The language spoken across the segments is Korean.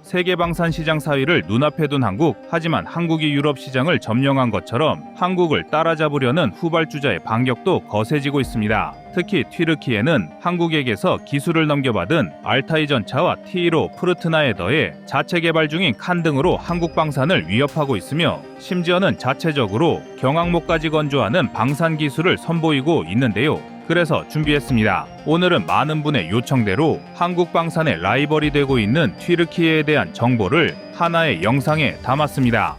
세계 방산 시장 4위를 눈앞에 둔 한국. 하지만 한국이 유럽 시장을 점령한 것처럼 한국을 따라잡으려는 후발주자의 반격도 거세지고 있습니다. 특히 튀르키예는 한국에게서 기술을 넘겨받은 알타이 전차와 T1호 프르트나에 더해 자체 개발 중인 칸 등으로 한국 방산을 위협하고 있으며 심지어는 자체적으로 경항모까지 건조하는 방산 기술을 선보이고 있는데요. 그래서 준비했습니다. 오늘은 많은 분의 요청대로 한국 방산의 라이벌이 되고 있는 튀르키예에 대한 정보를 하나의 영상에 담았습니다.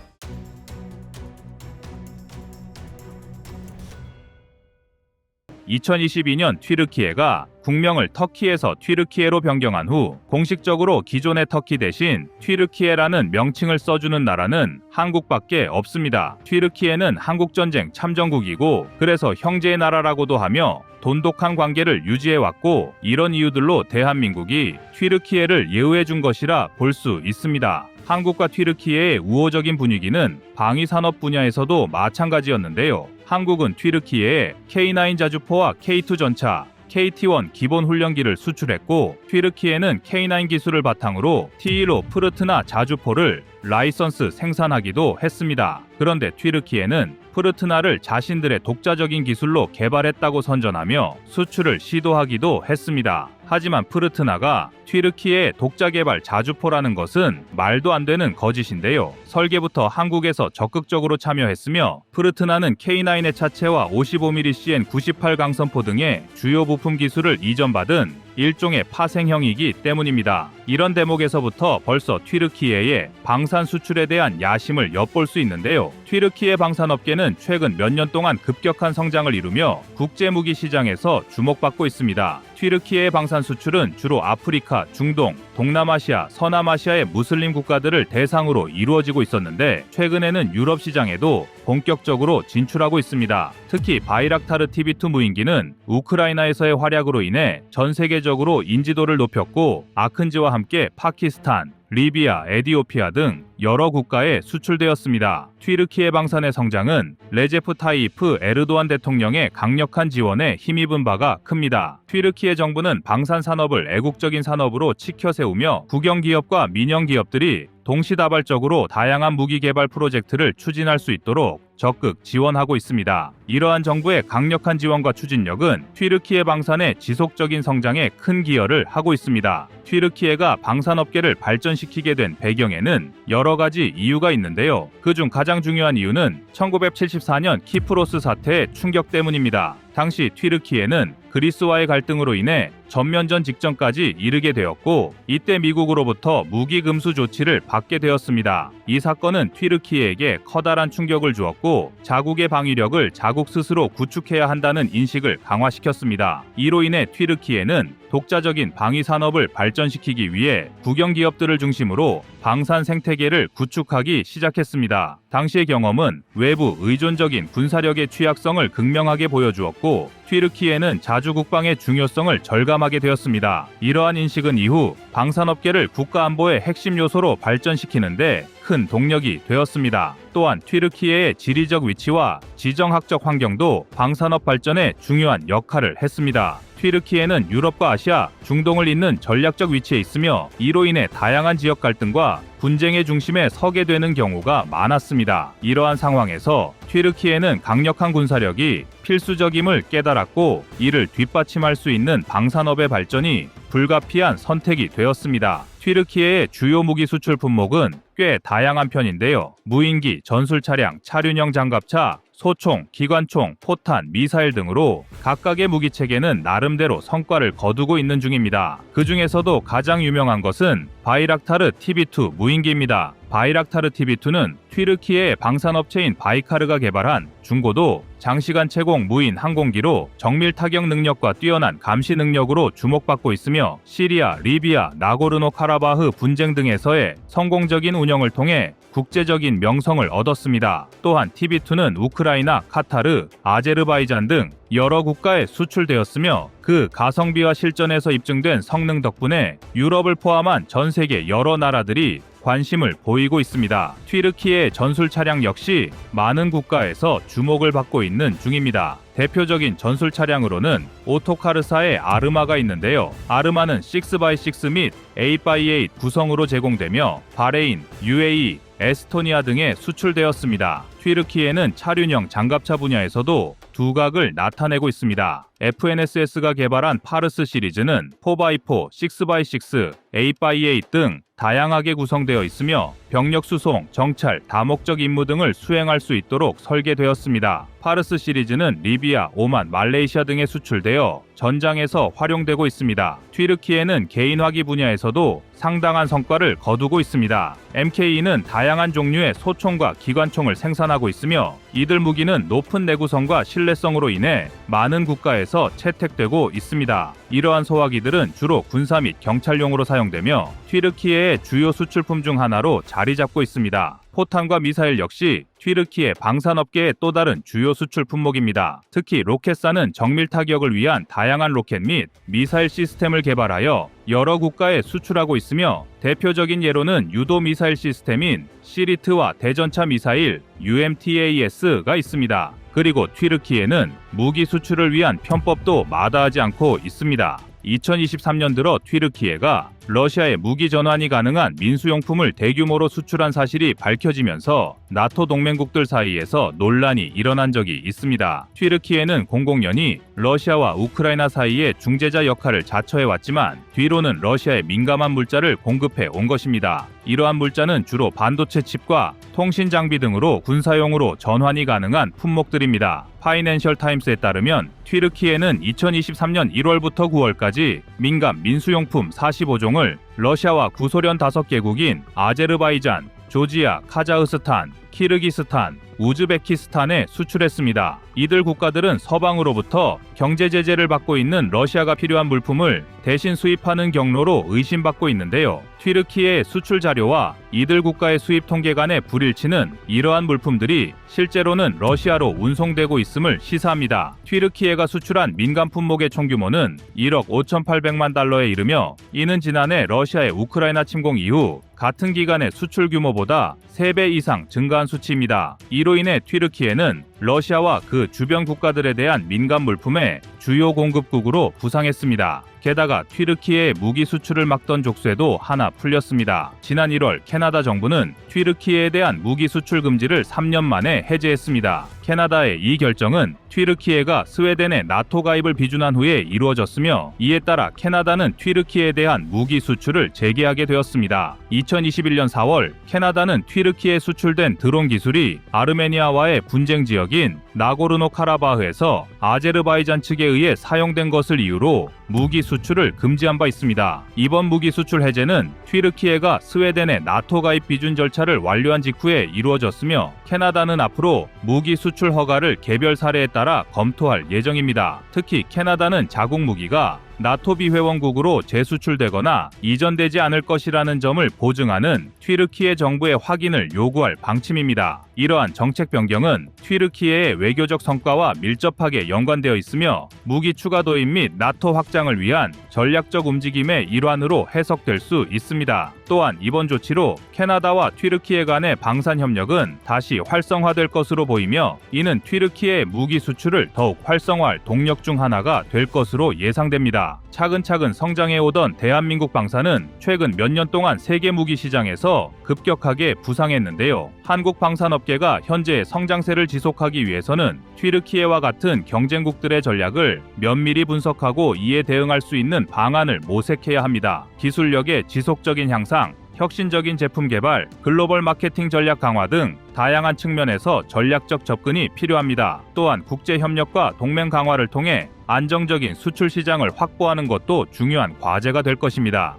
2022년 튀르키예가 국명을 터키에서 튀르키예로 변경한 후 공식적으로 기존의 터키 대신 튀르키예라는 명칭을 써주는 나라는 한국밖에 없습니다. 튀르키예는 한국전쟁 참전국이고 그래서 형제의 나라라고도 하며 돈독한 관계를 유지해왔고 이런 이유들로 대한민국이 튀르키예를 예우해준 것이라 볼 수 있습니다. 한국과 튀르키예의 우호적인 분위기는 방위산업 분야에서도 마찬가지였는데요. 한국은 튀르키예에 K9 자주포와 K2 전차, KT-1 기본 훈련기를 수출했고 튀르키예는 K9 기술을 바탕으로 T1호 프르트나 자주포를 라이선스 생산하기도 했습니다. 그런데 튀르키예는 프르트나를 자신들의 독자적인 기술로 개발했다고 선전하며 수출을 시도하기도 했습니다. 하지만 프르트나가 튀르키예의 독자 개발 자주포라는 것은 말도 안 되는 거짓인데요. 설계부터 한국에서 적극적으로 참여했으며 프르트나는 K9의 차체와 55mm CN98 강선포 등의 주요 부품 기술을 이전받은 일종의 파생형이기 때문입니다. 이런 대목에서부터 벌써 튀르키예의 방산 수출에 대한 야심을 엿볼 수 있는데요. 튀르키예 방산업계는 최근 몇 년 동안 급격한 성장을 이루며 국제무기 시장에서 주목받고 있습니다. 튀르키예의 방산 수출은 주로 아프리카, 중동, 동남아시아, 서남아시아의 무슬림 국가들을 대상으로 이루어지고 있었는데 최근에는 유럽 시장에도 본격적으로 진출하고 있습니다. 특히 바이락타르 TB2 무인기는 우크라이나에서의 활약으로 인해 전 세계적으로 인지도를 높였고 아큰즈와 함께 파키스탄, 리비아, 에디오피아 등 여러 국가에 수출되었습니다. 튀르키예 방산의 성장은 레제프 타이이프 에르도안 대통령의 강력한 지원에 힘입은 바가 큽니다. 튀르키예 정부는 방산 산업을 애국적인 산업으로 치켜 세우며 국영기업과 민영기업들이 동시다발적으로 다양한 무기 개발 프로젝트를 추진할 수 있도록 적극 지원하고 있습니다. 이러한 정부의 강력한 지원과 추진력은 튀르키예 방산의 지속적인 성장에 큰 기여를 하고 있습니다. 튀르키예가 방산업계를 발전시키게 된 배경에는 여러 가지 이유가 있는데요. 그중 가장 중요한 이유는 1974년 키프로스 사태의 충격 때문입니다. 당시 튀르키예는 그리스와의 갈등으로 인해 전면전 직전까지 이르게 되었고 이때 미국으로부터 무기 금수 조치를 받게 되었습니다. 이 사건은 튀르키예에게 커다란 충격을 주었고 자국의 방위력을 자국 스스로 구축해야 한다는 인식을 강화시켰습니다. 이로 인해 튀르키예는 독자적인 방위 산업을 발전시키기 위해 국영 기업들을 중심으로 방산 생태계를 구축하기 시작했습니다. 당시의 경험은 외부 의존적인 군사력의 취약성을 극명하게 보여주었고 튀르키예는 자주 국방의 중요성을 절감하게 되었습니다. 이러한 인식은 이후 방산업계를 국가안보의 핵심 요소로 발전시키는데 큰 동력이 되었습니다. 또한 튀르키예의 지리적 위치와 지정학적 환경도 방산업 발전에 중요한 역할을 했습니다. 튀르키예는 유럽과 아시아, 중동을 잇는 전략적 위치에 있으며 이로 인해 다양한 지역 갈등과 분쟁의 중심에 서게 되는 경우가 많았습니다. 이러한 상황에서 튀르키예는 강력한 군사력이 필수적임을 깨달았고 이를 뒷받침할 수 있는 방산업의 발전이 불가피한 선택이 되었습니다. 튀르키예의 주요 무기 수출 품목은 꽤 다양한 편인데요. 무인기, 전술차량, 차륜형 장갑차, 소총, 기관총, 포탄, 미사일 등으로 각각의 무기체계는 나름대로 성과를 거두고 있는 중입니다. 그 중에서도 가장 유명한 것은 바이락타르 TB2 무인기입니다. 바이락타르 TB2는 튀르키예의 방산업체인 바이카르가 개발한 중고도 장시간 채공 무인 항공기로 정밀 타격 능력과 뛰어난 감시 능력으로 주목받고 있으며 시리아, 리비아, 나고르노 카라바흐 분쟁 등에서의 성공적인 운영을 통해 국제적인 명성을 얻었습니다. 또한 TB2는 우크라이나, 카타르, 아제르바이잔 등 여러 국가에 수출되었으며 그 가성비와 실전에서 입증된 성능 덕분에 유럽을 포함한 전 세계 여러 나라들이 관심을 보이고 있습니다. 튀르키예 전술 차량 역시 많은 국가에서 주목을 받고 있는 중입니다. 대표적인 전술 차량으로는 오토카르사의 아르마가 있는데요. 아르마는 6x6 및 8x8 구성으로 제공되며 바레인, UAE, 에스토니아 등에 수출되었습니다. 튀르키예는 차륜형 장갑차 분야에서도 두각을 나타내고 있습니다. FNSS가 개발한 파르스 시리즈는 4x4, 6x6, 8x8 등 다양하게 구성되어 있으며 병력 수송, 정찰, 다목적 임무 등을 수행할 수 있도록 설계되었습니다. 파르스 시리즈는 리비아, 오만, 말레이시아 등에 수출되어 전장에서 활용되고 있습니다. 튀르키예는 개인화기 분야에서도 상당한 성과를 거두고 있습니다. MKE는 다양한 종류의 소총과 기관총을 생산하고 있으며 이들 무기는 높은 내구성과 신뢰성으로 인해 많은 국가에서 채택되고 있습니다. 이러한 소화기들은 주로 군사 및 경찰용으로 사용되며 튀르키예의 주요 수출품 중 하나로 자리 잡고 있습니다. 포탄과 미사일 역시 튀르키예 방산업계의 또 다른 주요 수출 품목입니다. 특히 로켓사는 정밀 타격을 위한 다양한 로켓 및 미사일 시스템을 개발하여 여러 국가에 수출하고 있으며 대표적인 예로는 유도 미사일 시스템인 시리트와 대전차 미사일 UMTAS가 있습니다. 그리고 튀르키예는 무기 수출을 위한 편법도 마다하지 않고 있습니다. 2023년 들어 튀르키예가 러시아에 무기 전환이 가능한 민수용품을 대규모로 수출한 사실이 밝혀지면서 나토 동맹국들 사이에서 논란이 일어난 적이 있습니다. 튀르키예는 00년이 러시아와 우크라이나 사이의 중재자 역할을 자처해왔지만 뒤로는 러시아에 민감한 물자를 공급해 온 것입니다. 이러한 물자는 주로 반도체 칩과 통신 장비 등으로 군사용으로 전환이 가능한 품목들입니다. 파이낸셜 타임스에 따르면 튀르키예는 2023년 1월부터 9월까지 민감 민수용품 45종을 러시아와 구소련 5개국인 아제르바이잔, 조지아, 카자흐스탄, 키르기스탄, 우즈베키스탄에 수출했습니다. 이들 국가들은 서방으로부터 경제 제재를 받고 있는 러시아가 필요한 물품을 대신 수입하는 경로로 의심받고 있는데요. 튀르키예의 수출 자료와 이들 국가의 수입 통계 간의 불일치는 이러한 물품들이 실제로는 러시아로 운송되고 있음을 시사합니다. 튀르키예가 수출한 민간 품목의 총규모는 1억 5,800만 달러에 이르며 이는 지난해 러시아의 우크라이나 침공 이후 같은 기간의 수출 규모보다 3배 이상 증가한 수치입니다. 이로 인해 튀르키예는 러시아와 그 주변 국가들에 대한 민간 물품의 주요 공급국으로 부상했습니다. 게다가 튀르키예의 무기 수출을 막던 족쇄도 하나 풀렸습니다. 지난 1월 캐나다 정부는 튀르키예에 대한 무기 수출 금지를 3년 만에 해제했습니다. 캐나다의 이 결정은 튀르키예가 스웨덴의 나토 가입을 비준한 후에 이루어졌으며 이에 따라 캐나다는 튀르키예에 대한 무기 수출을 재개하게 되었습니다. 2021년 4월 캐나다는 튀르키예에 수출된 드론 기술이 아르메니아와의 분쟁 지역인 나고르노 카라바흐에서 아제르바이잔 측에 의해 사용된 것을 이유로 무기 수출을 금지한 바 있습니다. 이번 무기 수출 해제는 튀르키예가 스웨덴의 나토 가입 비준 절차를 완료한 직후에 이루어졌으며 캐나다는 앞으로 무기 수출 허가를 개별 사례에 따라 검토할 예정입니다. 특히 캐나다는 자국 무기가 나토 비회원국으로 재수출되거나 이전되지 않을 것이라는 점을 보증하는 튀르키예 정부의 확인을 요구할 방침입니다. 이러한 정책 변경은 튀르키예의 외교적 성과와 밀접하게 연관되어 있으며 무기 추가 도입 및 나토 확장을 위한 전략적 움직임의 일환으로 해석될 수 있습니다. 또한 이번 조치로 캐나다와 튀르키예 간의 방산 협력은 다시 활성화될 것으로 보이며 이는 튀르키예의 무기 수출을 더욱 활성화할 동력 중 하나가 될 것으로 예상됩니다. 차근차근 성장해오던 대한민국 방산은 최근 몇 년 동안 세계 무기 시장에서 급격하게 부상했는데요. 한국 방산업계가 현재 성장세를 지속하기 위해서는 튀르키예와 같은 경쟁국들의 전략을 면밀히 분석하고 이에 대응할 수 있는 방안을 모색해야 합니다. 기술력의 지속적인 향상, 혁신적인 제품 개발, 글로벌 마케팅 전략 강화 등 다양한 측면에서 전략적 접근이 필요합니다. 또한 국제 협력과 동맹 강화를 통해 안정적인 수출 시장을 확보하는 것도 중요한 과제가 될 것입니다.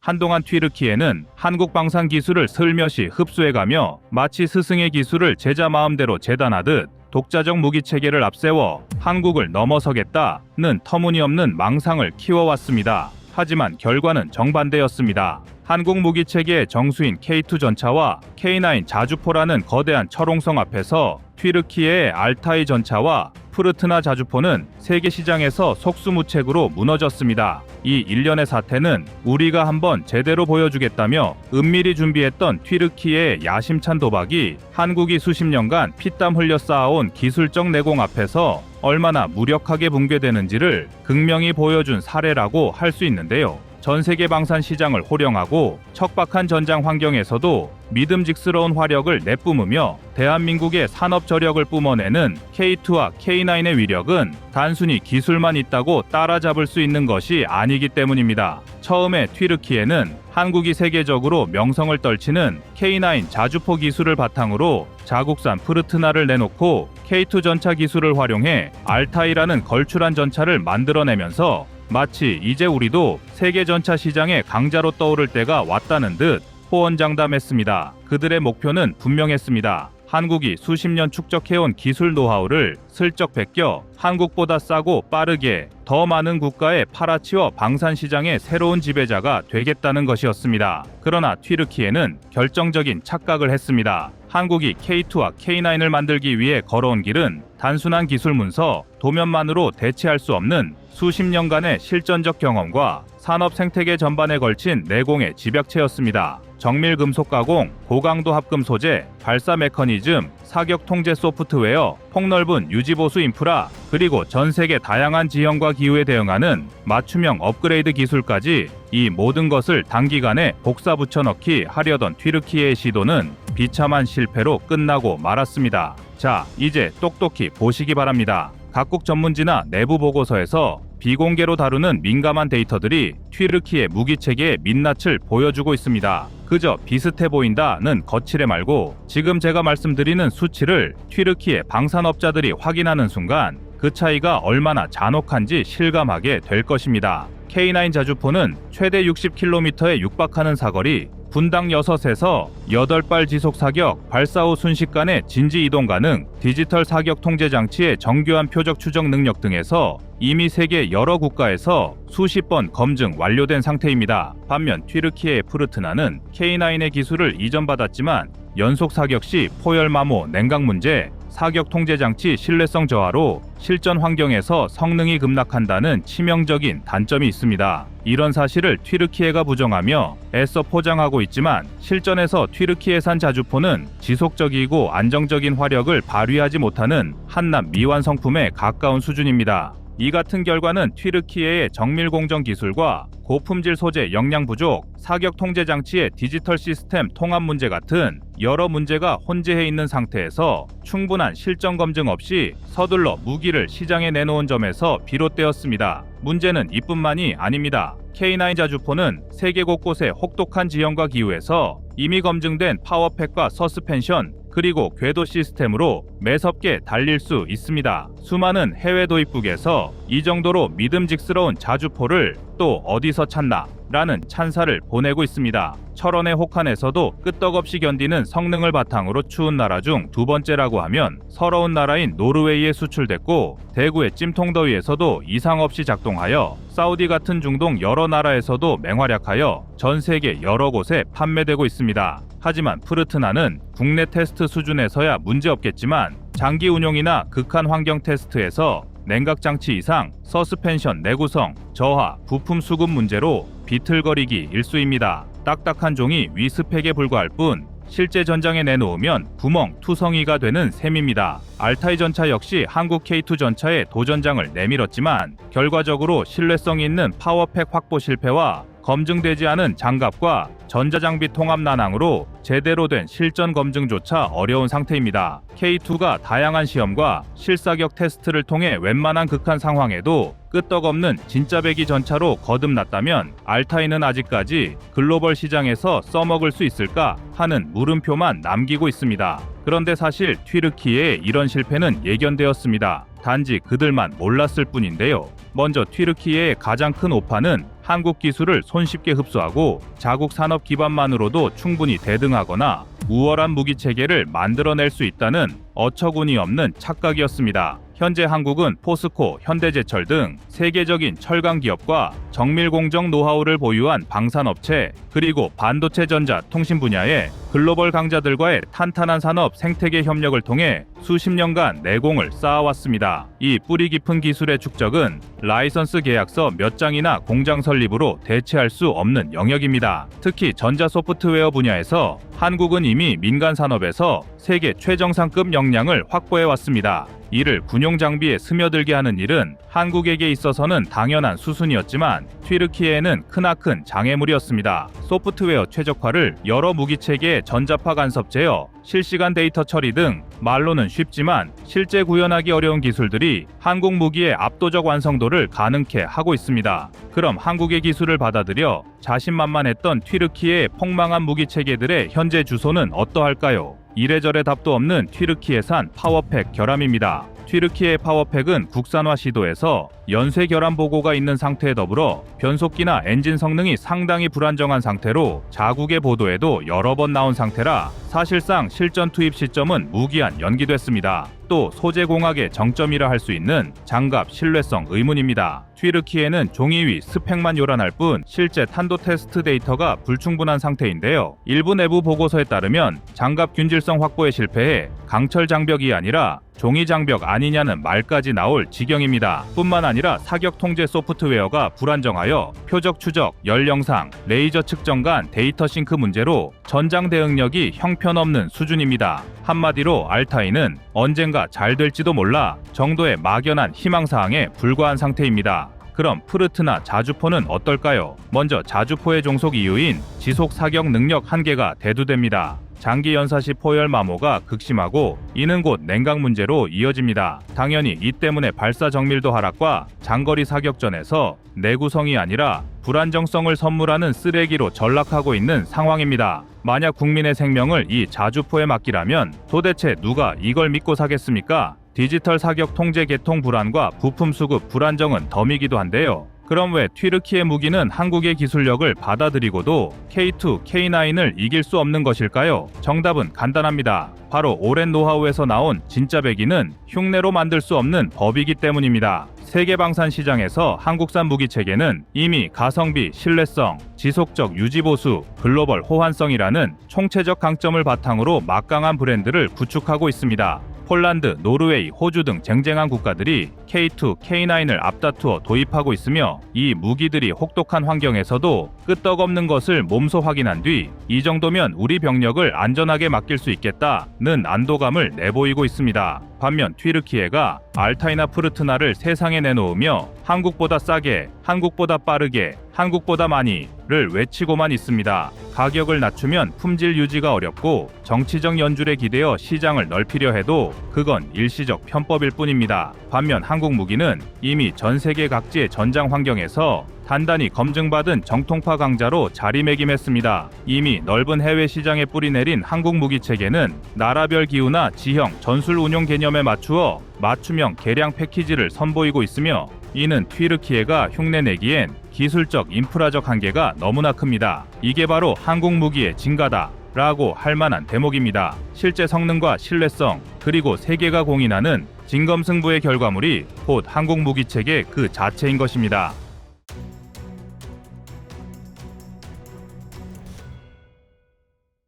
한동안 튀르키예는 한국 방산 기술을 슬며시 흡수해가며 마치 스승의 기술을 제자 마음대로 재단하듯 독자적 무기 체계를 앞세워 한국을 넘어서겠다는 터무니없는 망상을 키워왔습니다. 하지만 결과는 정반대였습니다. 한국 무기 체계의 정수인 K2 전차와 K9 자주포라는 거대한 철옹성 앞에서 튀르키예의 알타이 전차와 푸르트나 자주포는 세계 시장에서 속수무책으로 무너졌습니다. 이 일련의 사태는 우리가 한번 제대로 보여주겠다며 은밀히 준비했던 튀르키예의 야심찬 도박이 한국이 수십 년간 피땀 흘려 쌓아온 기술적 내공 앞에서 얼마나 무력하게 붕괴되는지를 극명히 보여준 사례라고 할 수 있는데요. 전 세계 방산 시장을 호령하고 척박한 전장 환경에서도 믿음직스러운 화력을 내뿜으며 대한민국의 산업 저력을 뿜어내는 K2와 K9의 위력은 단순히 기술만 있다고 따라잡을 수 있는 것이 아니기 때문입니다. 처음에 튀르키예는 한국이 세계적으로 명성을 떨치는 K9 자주포 기술을 바탕으로 자국산 푸르트나를 내놓고 K2 전차 기술을 활용해 알타이라는 걸출한 전차를 만들어내면서 마치 이제 우리도 세계 전차 시장의 강자로 떠오를 때가 왔다는 듯 호언장담했습니다. 그들의 목표는 분명했습니다. 한국이 수십 년 축적해온 기술 노하우를 슬쩍 베껴 한국보다 싸고 빠르게 더 많은 국가에 팔아치워 방산 시장의 새로운 지배자가 되겠다는 것이었습니다. 그러나 튀르키예는 결정적인 착각을 했습니다. 한국이 K2와 K9을 만들기 위해 걸어온 길은 단순한 기술 문서, 도면만으로 대체할 수 없는 수십 년간의 실전적 경험과 산업 생태계 전반에 걸친 내공의 집약체였습니다. 정밀 금속 가공, 고강도 합금 소재, 발사 메커니즘, 사격 통제 소프트웨어, 폭넓은 유지보수 인프라, 그리고 전 세계 다양한 지형과 기후에 대응하는 맞춤형 업그레이드 기술까지 이 모든 것을 단기간에 복사 붙여넣기 하려던 튀르키예의 시도는 비참한 실패로 끝나고 말았습니다. 자, 이제 똑똑히 보시기 바랍니다. 각국 전문지나 내부 보고서에서 비공개로 다루는 민감한 데이터들이 튀르키예 무기체계의 민낯을 보여주고 있습니다. 그저 비슷해 보인다는 거칠애 말고 지금 제가 말씀드리는 수치를 튀르키예 방산업자들이 확인하는 순간 그 차이가 얼마나 잔혹한지 실감하게 될 것입니다. K9 자주포는 최대 60km에 육박하는 사거리, 분당 6에서 8발 지속 사격, 발사 후 순식간에 진지 이동 가능, 디지털 사격 통제 장치의 정교한 표적 추적 능력 등에서 이미 세계 여러 국가에서 수십 번 검증 완료된 상태입니다. 반면 튀르키예의 푸르트나는 K9의 기술을 이전받았지만 연속 사격 시 포열 마모, 냉각 문제, 사격 통제 장치 신뢰성 저하로 실전 환경에서 성능이 급락한다는 치명적인 단점이 있습니다. 이런 사실을 튀르키예가 부정하며 애써 포장하고 있지만 실전에서 튀르키예산 자주포는 지속적이고 안정적인 화력을 발휘하지 못하는 한낱 미완성품에 가까운 수준입니다. 이 같은 결과는 튀르키예의 정밀 공정 기술과 고품질 소재 역량 부족, 사격 통제 장치의 디지털 시스템 통합 문제 같은 여러 문제가 혼재해 있는 상태에서 충분한 실전 검증 없이 서둘러 무기를 시장에 내놓은 점에서 비롯되었습니다. 문제는 이뿐만이 아닙니다. K9 자주포는 세계 곳곳의 혹독한 지형과 기후에서 이미 검증된 파워팩과 서스펜션, 그리고 궤도 시스템으로 매섭게 달릴 수 있습니다. 수많은 해외 도입국에서 이 정도로 믿음직스러운 자주포를 또 어디서 찾나? 라는 찬사를 보내고 있습니다. 철원의 혹한에서도 끄떡없이 견디는 성능을 바탕으로 추운 나라 중 두 번째라고 하면 서러운 나라인 노르웨이에 수출됐고, 대구의 찜통더위에서도 이상 없이 작동하여 사우디 같은 중동 여러 나라에서도 맹활약하여 전 세계 여러 곳에 판매되고 있습니다. 하지만 푸르트나는 국내 테스트 수준에서야 문제없겠지만 장기 운용이나 극한 환경 테스트에서 냉각장치 이상, 서스펜션 내구성, 저하, 부품 수급 문제로 비틀거리기 일쑤입니다. 딱딱한 종이 위스펙에 불과할 뿐 실제 전장에 내놓으면 구멍, 투성이가 되는 셈입니다. 알타이 전차 역시 한국 K2 전차의 도전장을 내밀었지만 결과적으로 신뢰성 있는 파워팩 확보 실패와 검증되지 않은 장갑과 전자장비 통합 난항으로 제대로 된 실전 검증조차 어려운 상태입니다. K2가 다양한 시험과 실사격 테스트를 통해 웬만한 극한 상황에도 끄떡없는 진짜 배기 전차로 거듭났다면 알타이는 아직까지 글로벌 시장에서 써먹을 수 있을까 하는 물음표만 남기고 있습니다. 그런데 사실 튀르키예의 이런 실패는 예견되었습니다. 단지 그들만 몰랐을 뿐인데요. 먼저 튀르키예의 가장 큰 오판은 한국 기술을 손쉽게 흡수하고 자국 산업 기반만으로도 충분히 대등하거나 우월한 무기 체계를 만들어낼 수 있다는 어처구니 없는 착각이었습니다. 현재 한국은 포스코, 현대제철 등 세계적인 철강 기업과 정밀 공정 노하우를 보유한 방산업체, 그리고 반도체 전자 통신 분야에 글로벌 강자들과의 탄탄한 산업 생태계 협력을 통해 수십 년간 내공을 쌓아왔습니다. 이 뿌리 깊은 기술의 축적은 라이선스 계약서 몇 장이나 공장 설립으로 대체할 수 없는 영역입니다. 특히 전자 소프트웨어 분야에서 한국은 이미 민간 산업에서 세계 최정상급 역량을 확보해 왔습니다. 이를 군용 장비에 스며들게 하는 일은 한국에게 있어서는 당연한 수순이었지만 튀르키예에는 크나큰 장애물이었습니다. 소프트웨어 최적화를 여러 무기체계의 전자파 간섭 제어, 실시간 데이터 처리 등 말로는 쉽지만 실제 구현하기 어려운 기술들이 한국 무기의 압도적 완성도를 가능케 하고 있습니다. 그럼 한국의 기술을 받아들여 자신만만했던 튀르키예의 폭망한 무기 체계들의 현재 주소는 어떠할까요? 이래저래 답도 없는 튀르키예산 파워팩 결함입니다. 튀르키예 파워팩은 국산화 시도에서 연쇄 결함 보고가 있는 상태에 더불어 변속기나 엔진 성능이 상당히 불안정한 상태로 자국의 보도에도 여러 번 나온 상태라 사실상 실전 투입 시점은 무기한 연기됐습니다. 또 소재 공학의 정점이라 할 수 있는 장갑 신뢰성 의문입니다. 튀르키예는 종이 위 스펙만 요란할 뿐 실제 탄도 테스트 데이터가 불충분한 상태인데요. 일부 내부 보고서에 따르면 장갑 균질성 확보에 실패해 강철 장벽이 아니라 종이 장벽 아니냐는 말까지 나올 지경입니다. 뿐만 아니라 사격 통제 소프트웨어가 불안정하여 표적 추적, 열 영상, 레이저 측정 간 데이터 싱크 문제로 전장 대응력이 형편없는 수준입니다. 한마디로 알타이는 언젠가 잘 될지도 몰라 정도의 막연한 희망사항에 불과한 상태입니다. 그럼 프르트나 자주포는 어떨까요? 먼저 자주포의 종속 이유인 지속 사격 능력 한계가 대두됩니다. 장기 연사 시 포열 마모가 극심하고 이는 곧 냉각 문제로 이어집니다. 당연히 이 때문에 발사 정밀도 하락과 장거리 사격전에서 내구성이 아니라 불안정성을 선물하는 쓰레기로 전락하고 있는 상황입니다. 만약 국민의 생명을 이 자주포에 맡기라면 도대체 누가 이걸 믿고 사겠습니까? 디지털 사격 통제 개통 불안과 부품 수급 불안정은 덤이기도 한데요. 그럼 왜 튀르키예 무기는 한국의 기술력을 받아들이고도 K2, K9을 이길 수 없는 것일까요? 정답은 간단합니다. 바로 오랜 노하우에서 나온 진짜 배기는 흉내로 만들 수 없는 법이기 때문입니다. 세계 방산 시장에서 한국산 무기 체계는 이미 가성비, 신뢰성, 지속적 유지 보수, 글로벌 호환성이라는 총체적 강점을 바탕으로 막강한 브랜드를 구축하고 있습니다. 폴란드, 노르웨이, 호주 등 쟁쟁한 국가들이 K2, K9을 앞다투어 도입하고 있으며 이 무기들이 혹독한 환경에서도 끄떡없는 것을 몸소 확인한 뒤 이 정도면 우리 병력을 안전하게 맡길 수 있겠다는 안도감을 내보이고 있습니다. 반면 튀르키예가 알타이나 프르트나를 세상에 내놓으며 한국보다 싸게, 한국보다 빠르게, 한국보다 많이를 외치고만 있습니다. 가격을 낮추면 품질 유지가 어렵고 정치적 연줄에 기대어 시장을 넓히려 해도 그건 일시적 편법일 뿐입니다. 반면 한국 무기는 이미 전 세계 각지의 전장 환경에서 단단히 검증받은 정통파 강자로 자리매김했습니다. 이미 넓은 해외 시장에 뿌리내린 한국 무기 체계는 나라별 기후나 지형, 전술 운용 개념에 맞추어 맞춤형 개량 패키지를 선보이고 있으며 이는 튀르키예가 흉내내기엔 기술적 인프라적 한계가 너무나 큽니다. 이게 바로 한국 무기의 진가다 라고 할 만한 대목입니다. 실제 성능과 신뢰성 그리고 세계가 공인하는 진검승부의 결과물이 곧 한국 무기 체계 그 자체인 것입니다.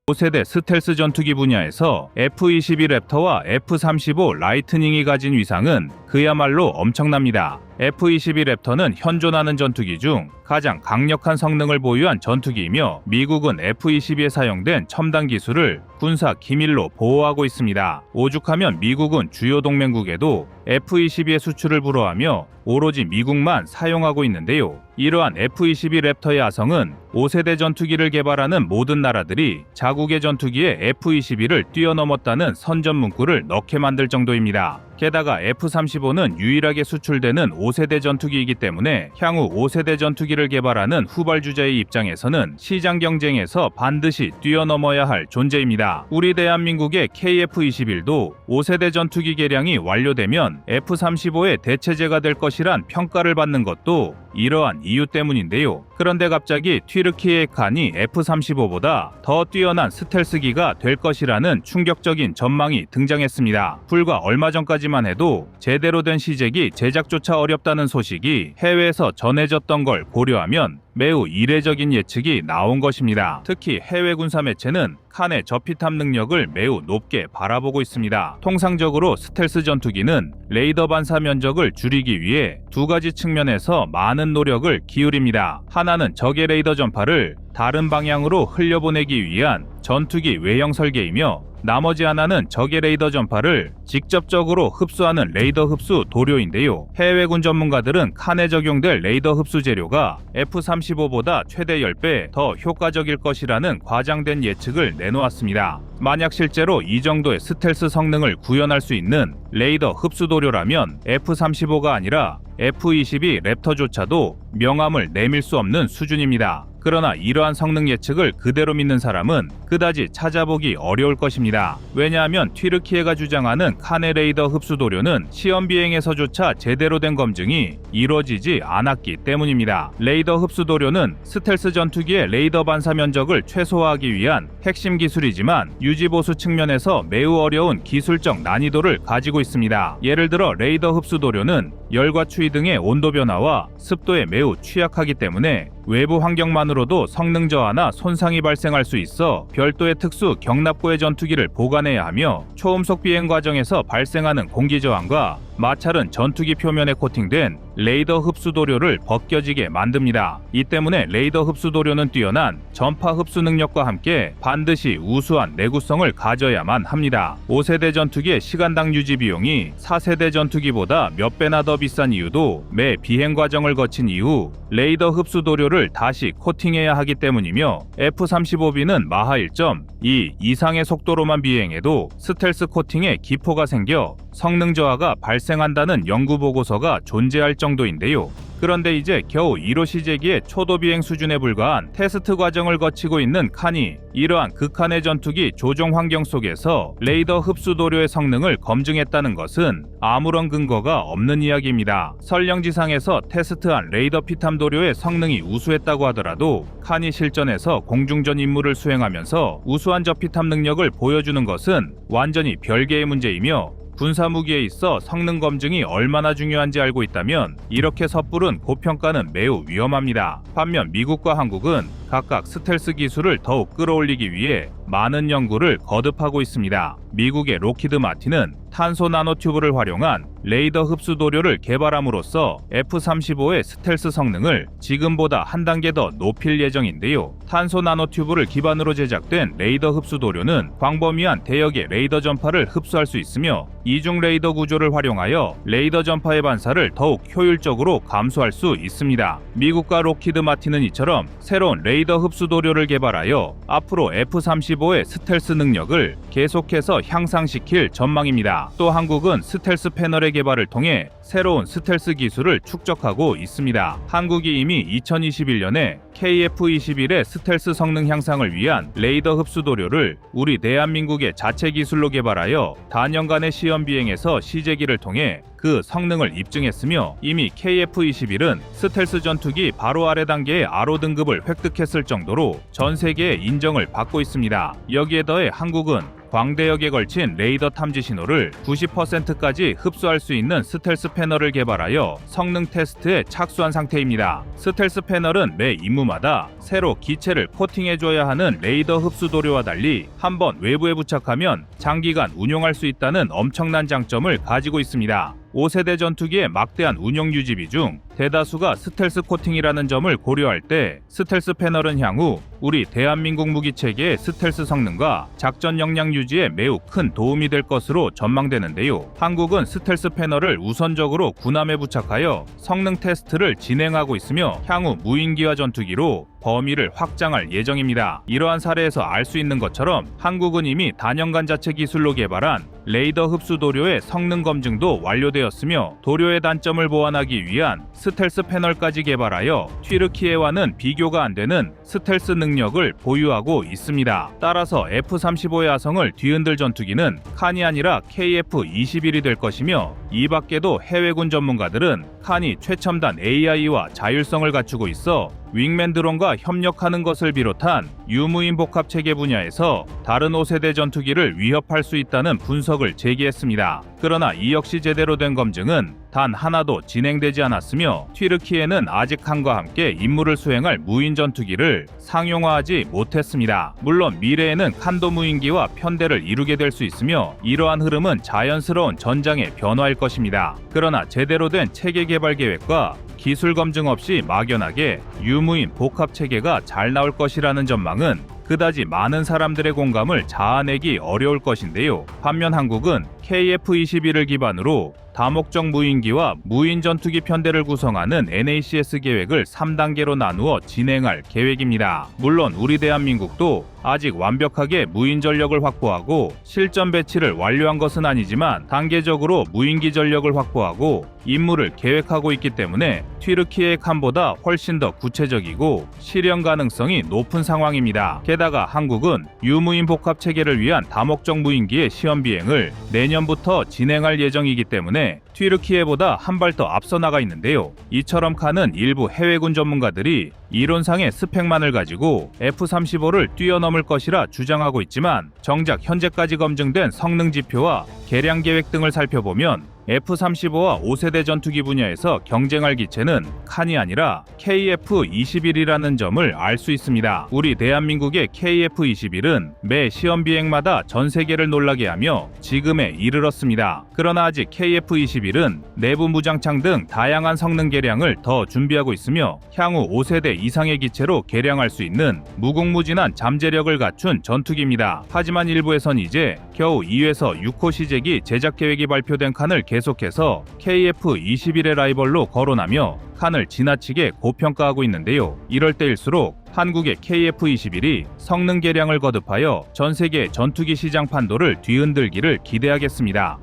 고세대 스텔스 전투기 분야에서 F-22 랩터와 F-35 라이트닝이 가진 위상은 그야말로 엄청납니다. F-22 랩터는 현존하는 전투기 중 가장 강력한 성능을 보유한 전투기이며 미국은 F-22에 사용된 첨단 기술을 군사 기밀로 보호하고 있습니다. 오죽하면 미국은 주요 동맹국에도 F-22의 수출을 불허하며 오로지 미국만 사용하고 있는데요. 이러한 F-22 랩터의 아성은 5세대 전투기를 개발하는 모든 나라들이 자국의 전투기에 F-22를 뛰어넘었다는 선전 문구를 넣게 만들 정도입니다. 게다가 F-35는 유일하게 수출되는 5세대 전투기이기 때문에 향후 5세대 전투기를 개발하는 후발주자의 입장에서는 시장 경쟁에서 반드시 뛰어넘어야 할 존재입니다. 우리 대한민국의 KF-21도 5세대 전투기 개량이 완료되면 F-35의 대체제가 될 것이란 평가를 받는 것도 이러한 이유 때문인데요. 그런데 갑자기 튀르키예 칸이 F-35보다 더 뛰어난 스텔스기가 될 것이라는 충격적인 전망이 등장했습니다. 불과 얼마 전까지만 해도 제대로 된 시제기 제작조차 어렵다는 소식이 해외에서 전해졌던 걸 고려하면 매우 이례적인 예측이 나온 것입니다. 특히 해외 군사 매체는 칸의 저피탐 능력을 매우 높게 바라보고 있습니다. 통상적으로 스텔스 전투기는 레이더 반사 면적을 줄이기 위해 두 가지 측면에서 많은 노력을 기울입니다. 하나는 적의 레이더 전파를 다른 방향으로 흘려보내기 위한 전투기 외형 설계이며, 나머지 하나는 적의 레이더 전파를 직접적으로 흡수하는 레이더 흡수 도료인데요. 해외군 전문가들은 칸에 적용될 레이더 흡수 재료가 F-35보다 최대 10배 더 효과적일 것이라는 과장된 예측을 내놓았습니다. 만약 실제로 이 정도의 스텔스 성능을 구현할 수 있는 레이더 흡수 도료라면 F-35가 아니라 F-22 랩터조차도 명암을 내밀 수 없는 수준입니다. 그러나 이러한 성능 예측을 그대로 믿는 사람은 그다지 찾아보기 어려울 것입니다. 왜냐하면 튀르키예가 주장하는 칸의 레이더 흡수 도료는 시험 비행에서조차 제대로 된 검증이 이루어지지 않았기 때문입니다. 레이더 흡수 도료는 스텔스 전투기의 레이더 반사 면적을 최소화하기 위한 핵심 기술이지만 유지 보수 측면에서 매우 어려운 기술적 난이도를 가지고 있습니다. 예를 들어 레이더 흡수 도료는 열과 추위 등의 온도 변화와 습도에 매우 취약하기 때문에 외부 환경만으로도 성능 저하나 손상이 발생할 수 있어 별도의 특수 경납고의 전투기를 보관해야 하며, 초음속 비행 과정에서 발생하는 공기 저항과 마찰은 전투기 표면에 코팅된 레이더 흡수 도료를 벗겨지게 만듭니다. 이 때문에 레이더 흡수 도료는 뛰어난 전파 흡수 능력과 함께 반드시 우수한 내구성을 가져야만 합니다. 5세대 전투기의 시간당 유지 비용이 4세대 전투기보다 몇 배나 더 비싼 이유도 매 비행 과정을 거친 이후 레이더 흡수 도료를 다시 코팅해야 하기 때문이며, F-35B는 마하 1.2 이상의 속도로만 비행해도 스텔스 코팅에 기포가 생겨 성능 저하가 발생한다는 연구 보고서가 존재할 정도인데요. 그런데 이제 겨우 1호 시제기의 초도 비행 수준에 불과한 테스트 과정을 거치고 있는 칸이 이러한 극한의 전투기 조종 환경 속에서 레이더 흡수 도료의 성능을 검증했다는 것은 아무런 근거가 없는 이야기입니다. 설령지상에서 테스트한 레이더 피탐 도료의 성능이 우수했다고 하더라도 칸이 실전에서 공중전 임무를 수행하면서 우수한 저피탐 능력을 보여주는 것은 완전히 별개의 문제이며, 군사무기에 있어 성능 검증이 얼마나 중요한지 알고 있다면 이렇게 섣부른 고평가는 매우 위험합니다. 반면 미국과 한국은 각각 스텔스 기술을 더욱 끌어올리기 위해 많은 연구를 거듭하고 있습니다. 미국의 록히드 마틴은 탄소 나노튜브를 활용한 레이더 흡수 도료를 개발함으로써 F-35의 스텔스 성능을 지금보다 한 단계 더 높일 예정인데요. 탄소 나노튜브를 기반으로 제작된 레이더 흡수 도료는 광범위한 대역의 레이더 전파를 흡수할 수 있으며, 이중 레이더 구조를 활용하여 레이더 전파의 반사를 더욱 효율적으로 감소할 수 있습니다. 미국과 록히드 마틴은 이처럼 새로운 레이더 흡수 도료를 개발하여 앞으로 F-35의 스텔스 능력을 계속해서 향상시킬 전망입니다. 또 한국은 스텔스 패널의 개발을 통해 새로운 스텔스 기술을 축적하고 있습니다. 한국이 이미 2021년에 KF-21의 스텔스 성능 향상을 위한 레이더 흡수 도료를 우리 대한민국의 자체 기술로 개발하여 단연간의 시험 비행에서 시제기를 통해 그 성능을 입증했으며, 이미 KF-21은 스텔스 전투기 바로 아래 단계의 RO 등급을 획득했을 정도로 전 세계의 인정을 받고 있습니다. 여기에 더해 한국은 광대역에 걸친 레이더 탐지 신호를 90%까지 흡수할 수 있는 스텔스 패널을 개발하여 성능 테스트에 착수한 상태입니다. 스텔스 패널은 매 임무마다 새로 기체를 코팅해줘야 하는 레이더 흡수 도료와 달리 한번 외부에 부착하면 장기간 운용할 수 있다는 엄청난 장점을 가지고 있습니다. 5세대 전투기의 막대한 운용 유지비 중 대다수가 스텔스 코팅이라는 점을 고려할 때 스텔스 패널은 향후 우리 대한민국 무기체계의 스텔스 성능과 작전 역량 유지에 매우 큰 도움이 될 것으로 전망되는데요. 한국은 스텔스 패널을 우선적으로 군함에 부착하여 성능 테스트를 진행하고 있으며, 향후 무인기와 전투기로 범위를 확장할 예정입니다. 이러한 사례에서 알 수 있는 것처럼 한국은 이미 단연간 자체 기술로 개발한 레이더 흡수 도료의 성능 검증도 완료되었으며, 도료의 단점을 보완하기 위한 스텔스 패널까지 개발하여 튀르키예와는 비교가 안 되는 스텔스 능력을 보유하고 있습니다. 따라서 F-35의 아성을 뒤흔들 전투기는 칸이 아니라 KF-21이 될 것이며, 이 밖에도 해외군 전문가들은 칸이 최첨단 AI와 자율성을 갖추고 있어 윙맨 드론과 협력하는 것을 비롯한 유무인 복합 체계 분야에서 다른 5세대 전투기를 위협할 수 있다는 분석을 제기했습니다. 그러나 이 역시 제대로 된 검증은 단 하나도 진행되지 않았으며 튀르키예는 아직 칸과 함께 임무를 수행할 무인 전투기를 상용화하지 못했습니다. 물론 미래에는 칸도 무인기와 편대를 이루게 될 수 있으며 이러한 흐름은 자연스러운 전장의 변화일 것입니다. 그러나 제대로 된 체계 개발 계획과 기술 검증 없이 막연하게 유무인 복합 체계가 잘 나올 것이라는 전망은 그다지 많은 사람들의 공감을 자아내기 어려울 것인데요. 반면 한국은 KF-21을 기반으로 다목적 무인기와 무인 전투기 편대를 구성하는 NACS 계획을 3단계로 나누어 진행할 계획입니다. 물론 우리 대한민국도 아직 완벽하게 무인 전력을 확보하고 실전 배치를 완료한 것은 아니지만 단계적으로 무인기 전력을 확보하고 임무를 계획하고 있기 때문에 튀르키예 칸보다 훨씬 더 구체적이고 실현 가능성이 높은 상황입니다. 게다가 한국은 유무인 복합 체계를 위한 다목적 무인기의 시험 비행을 내년부터 진행할 예정이기 때문에 튀르키예보다 한 발 더 앞서 나가 있는데요. 이처럼 칸은 일부 해외군 전문가들이 이론상의 스펙만을 가지고 F-35를 뛰어넘을 것이라 주장하고 있지만 정작 현재까지 검증된 성능 지표와 개량 계획 등을 살펴보면 F-35와 5세대 전투기 분야에서 경쟁할 기체는 칸이 아니라 KF-21이라는 점을 알 수 있습니다. 우리 대한민국의 KF-21은 매 시험 비행마다 전 세계를 놀라게 하며 지금에 이르렀습니다. 그러나 아직 KF-21은 내부 무장창 등 다양한 성능 개량을 더 준비하고 있으며 향후 5세대 이상의 기체로 개량할 수 있는 무궁무진한 잠재력을 갖춘 전투기입니다. 하지만 일부에선 이제 겨우 2에서 6호 시제기 제작 계획이 발표된 칸을 계속해서 KF-21의 라이벌로 거론하며 칸을 지나치게 고평가하고 있는데요. 이럴 때일수록 한국의 KF-21이 성능 개량을 거듭하여 전 세계 전투기 시장 판도를 뒤흔들기를 기대하겠습니다.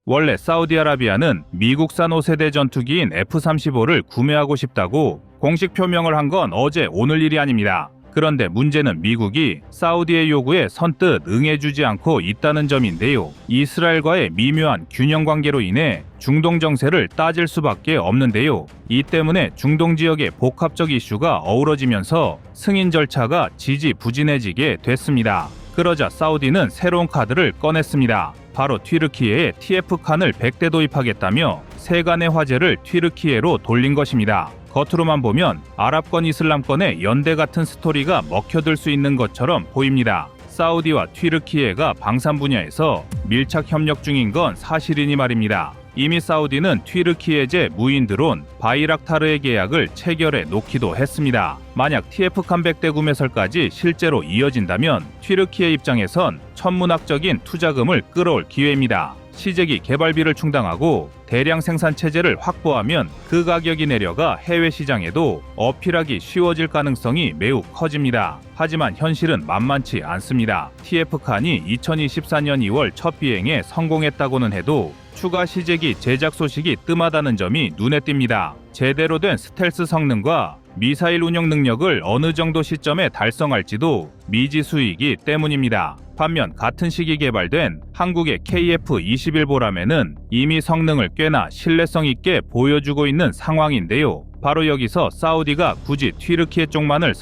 원래 사우디아라비아는 미국산 5세대 전투기인 F-35를 구매하고 싶다고 공식 표명을 한 건 어제 오늘 일이 아닙니다. 그런데 문제는 미국이 사우디의 요구에 선뜻 응해주지 않고 있다는 점인데요. 이스라엘과의 미묘한 균형 관계로 인해 중동 정세를 따질 수밖에 없는데요. 이 때문에 중동 지역의 복합적 이슈가 어우러지면서 승인 절차가 지지부진해지게 됐습니다. 그러자 사우디는 새로운 카드를 꺼냈습니다. 바로 튀르키예에 TF-칸을 100대 도입하겠다며 세간의 화제를 튀르키예로 돌린 것입니다. 겉으로만 보면 아랍권 이슬람권의 연대 같은 스토리가 먹혀들 수 있는 것처럼 보입니다. 사우디와 튀르키예가 방산 분야에서 밀착 협력 중인 건 사실이니 말입니다. 이미 사우디는 튀르키예제 무인 드론 바이락타르의 계약을 체결해 놓기도 했습니다. 만약 TF-칸 100대 구매설까지 실제로 이어진다면 튀르키예 입장에선 천문학적인 투자금을 끌어올 기회입니다. 시제기 개발비를 충당하고 대량 생산 체제를 확보하면 그 가격이 내려가 해외 시장에도 어필하기 쉬워질 가능성이 매우 커집니다. 하지만 현실은 만만치 않습니다. TF-칸이 2024년 2월 첫 비행에 성공했다고는 해도 추가 시제기 제작 소식이 뜸하다는 점이 눈에 띕니다. 제대로 된 스텔스 성능과 미사일 운영 능력을 어느 정도 시점에 달성할지도 미지수이기 때문입니다. 반면 같은 시기 개발된 한국의 KF-21 보람에는 이미 성능을 꽤나 신뢰성 있게 보여주고 있는 상황인데요. 바로 여기서 사우디가 굳이 튀르키예 쪽만을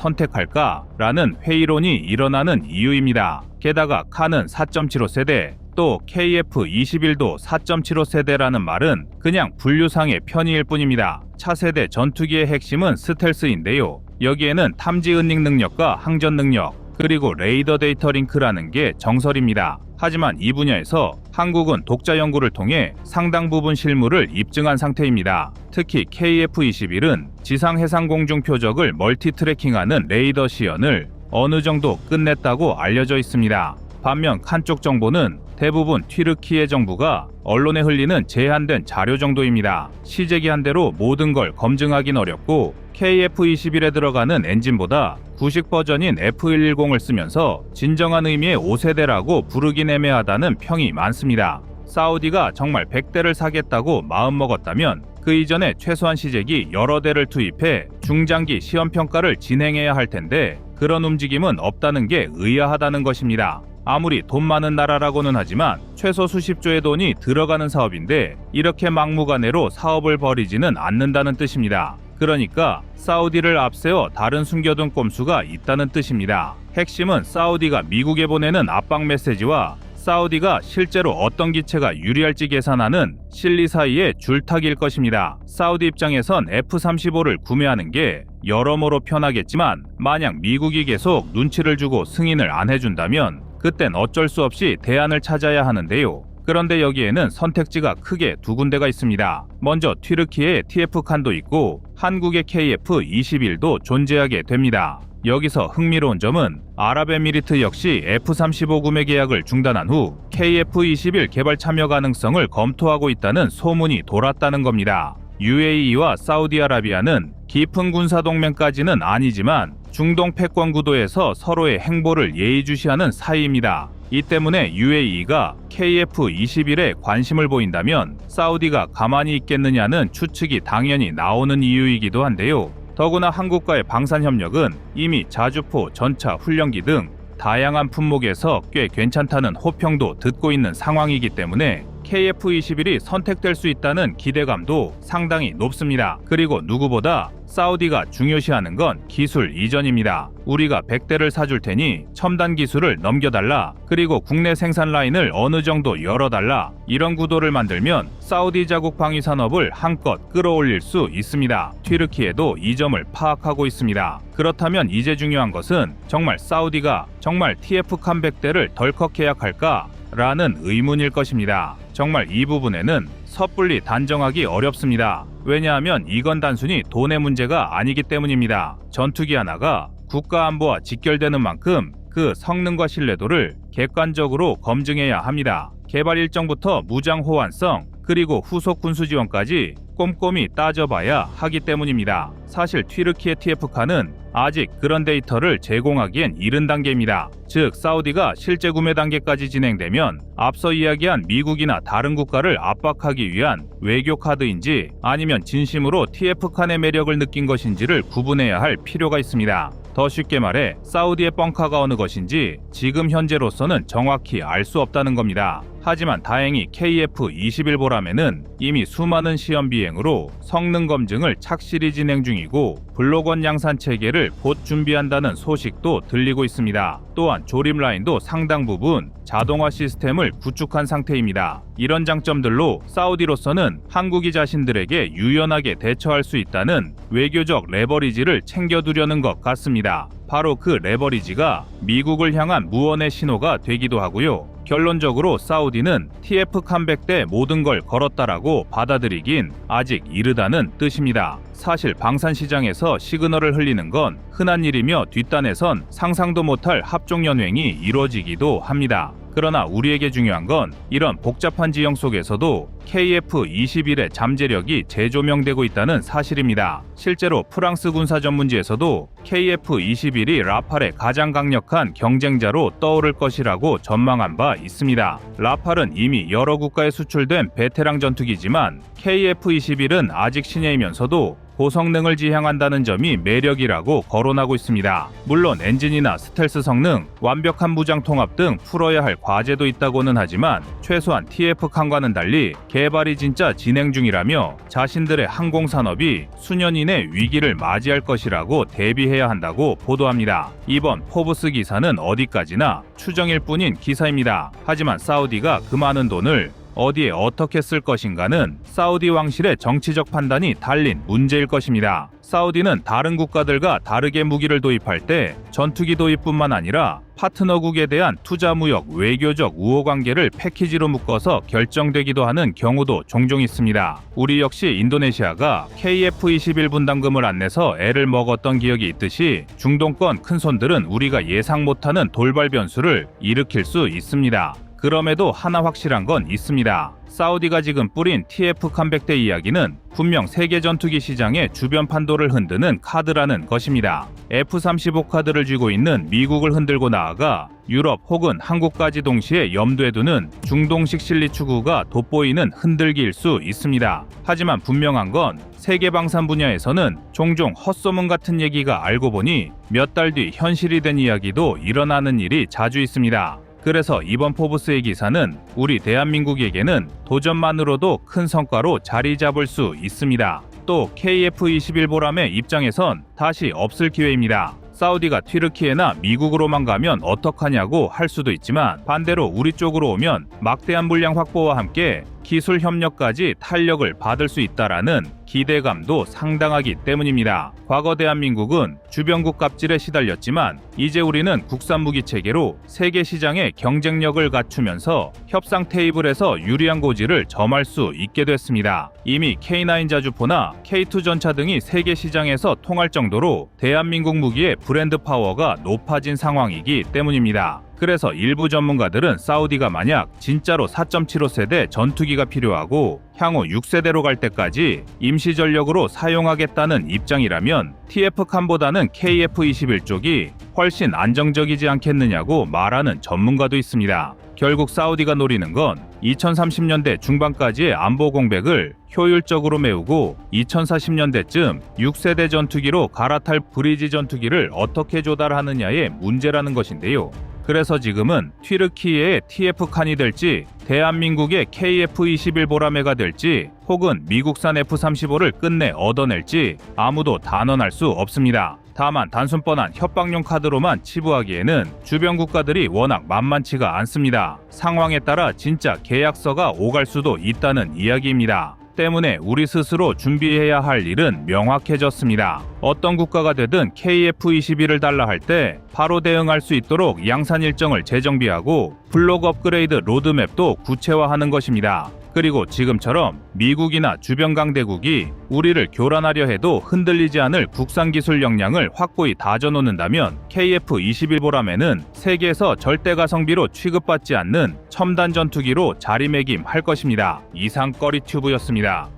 선택할까라는 회의론이 일어나는 이유입니다. 게다가 칸은 4.75세대, 또 KF-21도 4.75세대라는 말은 그냥 분류상의 편의일 뿐입니다. 차세대 전투기의 핵심은 스텔스인데요. 여기에는 탐지 은닉 능력과 항전 능력, 그리고 레이더 데이터 링크라는 게 정설입니다. 하지만 이 분야에서 한국은 독자 연구를 통해 상당 부분 실무를 입증한 상태입니다. 특히 KF-21은 지상 해상 공중 표적을 멀티 트래킹하는 레이더 시연을 어느 정도 끝냈다고 알려져 있습니다. 반면 칸 쪽 정보는 대부분 튀르키예 정부가 언론에 흘리는 제한된 자료 정도입니다. 시제기한 대로 모든 걸 검증하긴 어렵고 KF-21에 들어가는 엔진보다 구식 버전인 F110을 쓰면서 진정한 의미의 5세대라고 부르긴 애매하다는 평이 많습니다. 사우디가 정말 100대를 사겠다고 마음먹었다면 그 이전에 최소한 시제기 여러 대를 투입해 중장기 시험평가를 진행해야 할 텐데 그런 움직임은 없다는 게 의아하다는 것입니다. 아무리 돈 많은 나라라고는 하지만 최소 수십조의 돈이 들어가는 사업인데 이렇게 막무가내로 사업을 벌이지는 않는다는 뜻입니다. 그러니까 사우디를 앞세워 다른 숨겨둔 꼼수가 있다는 뜻입니다. 핵심은 사우디가 미국에 보내는 압박 메시지와 사우디가 실제로 어떤 기체가 유리할지 계산하는 실리 사이의 줄타기일 것입니다. 사우디 입장에선 F-35를 구매하는 게 여러모로 편하겠지만 만약 미국이 계속 눈치를 주고 승인을 안 해준다면 그땐 어쩔 수 없이 대안을 찾아야 하는데요. 그런데 여기에는 선택지가 크게 두 군데가 있습니다. 먼저 튀르키예의 TF칸도 있고 한국의 KF-21도 존재하게 됩니다. 여기서 흥미로운 점은 아랍에미리트 역시 F-35 구매 계약을 중단한 후 KF-21 개발 참여 가능성을 검토하고 있다는 소문이 돌았다는 겁니다. UAE와 사우디아라비아는 깊은 군사동맹까지는 아니지만 중동 패권 구도에서 서로의 행보를 예의주시하는 사이입니다. 이 때문에 UAE가 KF-21에 관심을 보인다면 사우디가 가만히 있겠느냐는 추측이 당연히 나오는 이유이기도 한데요. 더구나 한국과의 방산협력은 이미 자주포, 전차, 훈련기 등 다양한 품목에서 꽤 괜찮다는 호평도 듣고 있는 상황이기 때문에 KF-21이 선택될 수 있다는 기대감도 상당히 높습니다. 그리고 누구보다 사우디가 중요시하는 건 기술 이전입니다. 우리가 100대를 사줄 테니 첨단 기술을 넘겨달라. 그리고 국내 생산 라인을 어느 정도 열어달라. 이런 구도를 만들면 사우디 자국 방위 산업을 한껏 끌어올릴 수 있습니다. 튀르키예도 이 점을 파악하고 있습니다. 그렇다면 이제 중요한 것은 정말 사우디가 정말 TF-칸 100대를 덜컥 계약할까? 라는 의문일 것입니다. 정말 이 부분에는 섣불리 단정하기 어렵습니다. 왜냐하면 이건 단순히 돈의 문제가 아니기 때문입니다. 전투기 하나가 국가 안보와 직결되는 만큼 그 성능과 신뢰도를 객관적으로 검증해야 합니다. 개발 일정부터 무장 호환성 그리고 후속 군수 지원까지 꼼꼼히 따져봐야 하기 때문입니다. 사실 튀르키예 TF-칸은 아직 그런 데이터를 제공하기엔 이른 단계입니다. 즉 사우디가 실제 구매 단계까지 진행되면 앞서 이야기한 미국이나 다른 국가를 압박하기 위한 외교 카드인지 아니면 진심으로 TF-칸의 매력을 느낀 것인지를 구분해야 할 필요가 있습니다. 더 쉽게 말해 사우디의 뻥카가 어느 것인지 지금 현재로서는 정확히 알 수 없다는 겁니다. 하지만 다행히 KF-21보람에는 이미 수많은 시험 비행으로 성능 검증을 착실히 진행 중이고 블록원 양산 체계를 곧 준비한다는 소식도 들리고 있습니다. 또한 조립 라인도 상당 부분 자동화 시스템을 구축한 상태입니다. 이런 장점들로 사우디로서는 한국이 자신들에게 유연하게 대처할 수 있다는 외교적 레버리지를 챙겨두려는 것 같습니다. 바로 그 레버리지가 미국을 향한 무언의 신호가 되기도 하고요. 결론적으로 사우디는 TF-칸 100대 모든 걸 걸었다라고 받아들이긴 아직 이르다는 뜻입니다. 사실 방산 시장에서 시그널을 흘리는 건 흔한 일이며 뒷단에선 상상도 못할 합종 연횡이 이루어지기도 합니다. 그러나 우리에게 중요한 건 이런 복잡한 지형 속에서도 KF-21의 잠재력이 재조명되고 있다는 사실입니다. 실제로 프랑스 군사 전문지에서도 KF-21이 라팔의 가장 강력한 경쟁자로 떠오를 것이라고 전망한 바 있습니다. 라팔은 이미 여러 국가에 수출된 베테랑 전투기지만 KF-21은 아직 신예이면서도 고성능을 지향한다는 점이 매력이라고 거론하고 있습니다. 물론 엔진이나 스텔스 성능, 완벽한 무장 통합 등 풀어야 할 과제도 있다고는 하지만 최소한 TF-칸과는 달리 개발이 진짜 진행 중이라며 자신들의 항공산업이 수년 이내 위기를 맞이할 것이라고 대비해야 한다고 보도합니다. 이번 포브스 기사는 어디까지나 추정일 뿐인 기사입니다. 하지만 사우디가 그 많은 돈을 어디에 어떻게 쓸 것인가는 사우디 왕실의 정치적 판단이 달린 문제일 것입니다. 사우디는 다른 국가들과 다르게 무기를 도입할 때 전투기 도입뿐만 아니라 파트너국에 대한 투자 무역, 외교적 우호 관계를 패키지로 묶어서 결정되기도 하는 경우도 종종 있습니다. 우리 역시 인도네시아가 KF-21 분담금을 안 내서 애를 먹었던 기억이 있듯이 중동권 큰손들은 우리가 예상 못하는 돌발 변수를 일으킬 수 있습니다. 그럼에도 하나 확실한 건 있습니다. 사우디가 지금 뿌린 TF-칸 100대 이야기는 분명 세계 전투기 시장의 주변 판도를 흔드는 카드라는 것입니다. F-35 카드를 쥐고 있는 미국을 흔들고 나아가 유럽 혹은 한국까지 동시에 염두에 두는 중동식 실리 추구가 돋보이는 흔들기일 수 있습니다. 하지만 분명한 건 세계 방산 분야에서는 종종 헛소문 같은 얘기가 알고 보니 몇 달 뒤 현실이 된 이야기도 일어나는 일이 자주 있습니다. 그래서 이번 포브스의 기사는 우리 대한민국에게는 도전만으로도 큰 성과로 자리 잡을 수 있습니다. 또 KF-21 보람의 입장에선 다시 없을 기회입니다. 사우디가 튀르키예나 미국으로만 가면 어떡하냐고 할 수도 있지만 반대로 우리 쪽으로 오면 막대한 물량 확보와 함께 기술 협력까지 탄력을 받을 수 있다라는 기대감도 상당하기 때문입니다. 과거 대한민국은 주변국 갑질에 시달렸지만 이제 우리는 국산 무기 체계로 세계 시장의 경쟁력을 갖추면서 협상 테이블에서 유리한 고지를 점할 수 있게 됐습니다. 이미 K9 자주포나 K2 전차 등이 세계 시장에서 통할 정도로 대한민국 무기의 브랜드 파워가 높아진 상황이기 때문입니다. 그래서 일부 전문가들은 사우디가 만약 진짜로 4.75세대 전투기가 필요하고 향후 6세대로 갈 때까지 임시 전력으로 사용하겠다는 입장이라면 TF-칸보다는 KF-21 쪽이 훨씬 안정적이지 않겠느냐고 말하는 전문가도 있습니다. 결국 사우디가 노리는 건 2030년대 중반까지의 안보 공백을 효율적으로 메우고 2040년대쯤 6세대 전투기로 갈아탈 브리지 전투기를 어떻게 조달하느냐의 문제라는 것인데요. 그래서 지금은 튀르키예의 TF-칸이 될지 대한민국의 KF-21 보라매가 될지 혹은 미국산 F-35를 끝내 얻어낼지 아무도 단언할 수 없습니다. 다만 단순 뻔한 협박용 카드로만 치부하기에는 주변 국가들이 워낙 만만치가 않습니다. 상황에 따라 진짜 계약서가 오갈 수도 있다는 이야기입니다. 때문에 우리 스스로 준비해야 할 일은 명확해졌습니다. 어떤 국가가 되든 KF-21을 달라 할 때 바로 대응할 수 있도록 양산 일정을 재정비하고 블록 업그레이드 로드맵도 구체화하는 것입니다. 그리고 지금처럼 미국이나 주변 강대국이 우리를 교란하려 해도 흔들리지 않을 국산 기술 역량을 확고히 다져놓는다면 KF-21 보라매는 세계에서 절대 가성비로 취급받지 않는 첨단 전투기로 자리매김할 것입니다. 이상 꺼리튜브였습니다.